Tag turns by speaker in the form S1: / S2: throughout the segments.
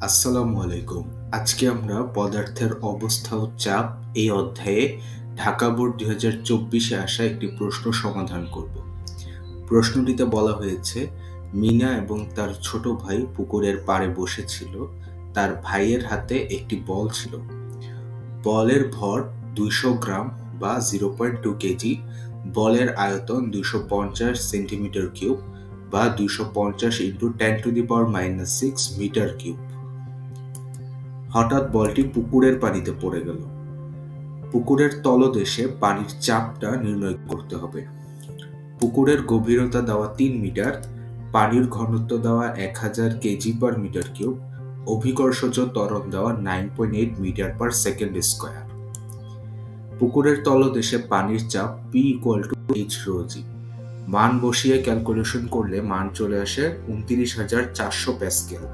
S1: আসসালামু আলাইকুম। আজকে আমরা পদার্থের অবস্থা ও চাপ এই অধ্যায়ে ঢাকা বোর্ড 2024-এ আসা একটি প্রশ্ন সমাধান করব। প্রশ্নটিতে বলা হয়েছে, মিনা এবং তার ছোট ভাই পুকুরের পাড়ে বসেছিল। তার ভাইয়ের হাতে একটি বল ছিল। বলের ভর 200 গ্রাম বা 0.2 কেজি। বলের আয়তন 250 সেন্টিমিটার কিউব বা 250 × 10⁻⁻6 মিটার কিউব। হঠাৎ বলটি পুকুরের পানিতে পড়ে গেল। পুকুরের তলদেশে পানির চাপটা নির্ণয় করতে হবে। পুকুরের গভীরতা দেওয়া 3 মিটার, পানির ঘনত্ব দেওয়া 1000 কেজি পার মিটার কিউব, অভিকর্ষজ ত্বরণ দেওয়া 9.8 মিটার পার সেকেন্ড স্কয়ার। পুকুরের তলদেশে পানির চাপ P = h ρg। মান বসিয়ে ক্যালকুলেশন করলে মান চলে আসে 29,400 প্যাসকেল।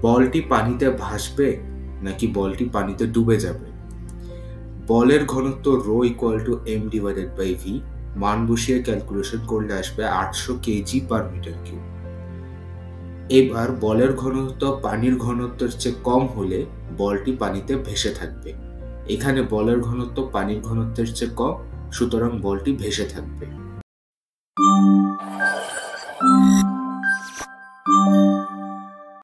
S1: বলটি পানিতে ভাসবে নাকি বলটি পানিতে ডুবে যাবে? বলের ঘনত্ব ρ = m/v। মান বসিয়ে ক্যালকুলেশন করলে আসবে 800 কেজি পার মিটার কিউব। এবার বলের ঘনত্ব পানির ঘনত্বের চেয়ে কম হলে বলটি পানিতে ভেসে থাকবে। এখানে বলের ঘনত্ব পানির ঘনত্বের চেয়ে কম, সুতরাং বলটি ভেসে থাকবে।